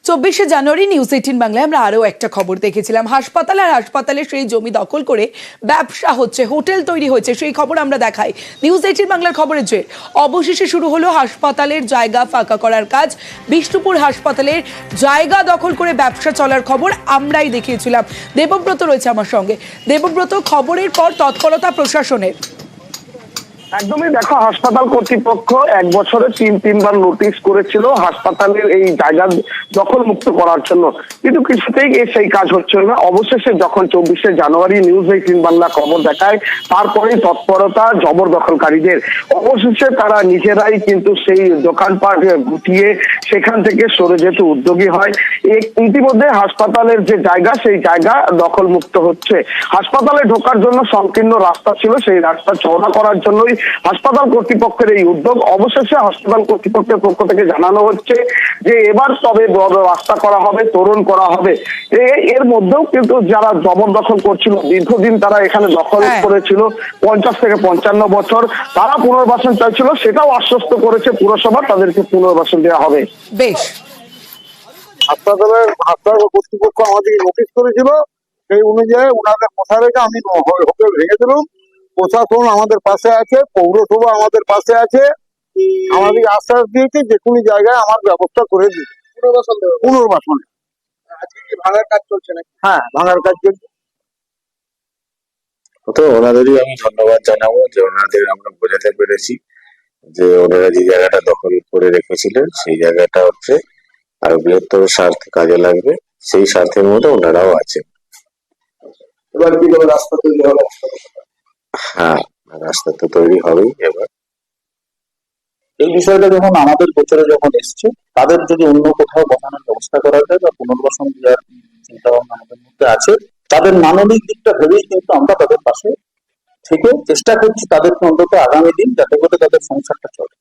24শে জানুয়ারি news 18 বাংলায় আমরা আরও একটা খবর দেখেছিলাম। হাসপাতাল আর হাসপাতালের সেই জমি দখল করে ব্যবসা হচ্ছে, হোটেল তৈরি হয়েছে, সেই খবর আমরা দেখাই। নিউজ 18 বাংলার খবরের জের অবশেষে শুরু হলো হাসপাতালের জায়গা ফাঁকা করার কাজ। বিষ্ণুপুর হাসপাতালের জায়গা দখল করে ব্যবসা চলার খবর আমরাই দেখিয়েছিলাম। দেবব্রত রয়েছে আমার সঙ্গে। দেবব্রত, খবরের পর তৎপরতা প্রশাসনের। একদমই দেখো, হাসপাতাল কর্তৃপক্ষ 1 বছরে তিনবার নোটিশ করেছিল হাসপাতালের এই জায়গা দখল মুক্ত করার জন্য, কিন্তু কিছুতেই সেই কাজ হচ্ছিল না। অবশেষে যখন 24শে জানুয়ারি নিউজ 18 বাংলা খবর দেখায়, তারপরেই তৎপরতা জবরদখলকারীদের। অবশেষে তারা নিজেরাই কিন্তু সেই দোকানপাট গুটিয়ে সেখান থেকে সরে যেতে উদ্যোগী হয়। ইতিমধ্যে হাসপাতালের যে জায়গা, সেই জায়গা দখল মুক্ত হচ্ছে। হাসপাতালে ঢোকার জন্য সংকীর্ণ রাস্তা ছিল, সেই রাস্তা চওড়া করার জন্যই হাসপাতাল কর্তৃপক্ষের এই উদ্যোগ। অবশেষে হাসপাতাল কর্তৃপক্ষের পক্ষ থেকে জানানো হচ্ছে যে এবার তবে বড় রাস্তা করা হবে, তোরণ করা হবে। এর মধ্যেও কিন্তু যারা জবরদখল করছিল, দীর্ঘদিন তারা এখানে দখল করেছিল, 50 থেকে 55 বছর, তারা পুনর্বাসন চাইছিল, সেটাও আশ্বস্ত করেছে পুরসভা, তাদেরকে পুনর্বাসন দেওয়া হবে। বেশ, হাসপাতাল কর্তৃপক্ষ আমাদেরকে নোটিশ করেছিল, সেই অনুযায়ী ওনাদের কথা রেখে আমি হোটেল ভেঙে দিলাম। প্রশাসন আমাদের পাশে আছে, পৌরসভা আমাদের পাশে আছে, আমাদের আশ্বাস দিয়েছে যে কোনো জায়গায় আমার ব্যবস্থা করে দিই পুনর্বাসন। আজকে কি ভাঙার কাজ চলছে না? হ্যাঁ, ভাঙার কাজ চলছে। তো ওনাদেরই আমি ধন্যবাদ জানাবো যে ওনাদের আমরা বোঝাতে পেরেছি যে ওনারা যে জায়গাটা দখল করে রেখেছিলেন সেই জায়গাটা হচ্ছে আর বৃহত্তর স্বার্থে কাজে লাগবে, সেই স্বার্থের মধ্যে ওনারাও আছে। এবার কি করে রাস্তা তৈরি হবে? হ্যাঁ, রাস্তা তো তৈরি হবেই। এবার এই বিষয়টা যখন আমাদের গোচরে যখন এসছে, তাদের যদি অন্য কোথাও বসানোর ব্যবস্থা করা যায় বা পুনর্বাসন দেওয়ার চিন্তা ভাবনা আমাদের মধ্যে আছে, তাদের মানবিক দিকটা ভেবেই কিন্তু আমরা তাদের পাশে থেকে চেষ্টা করছি তাদেরকে অন্তত আগামী দিন যাতে করে তাদের সংসারটা চলে।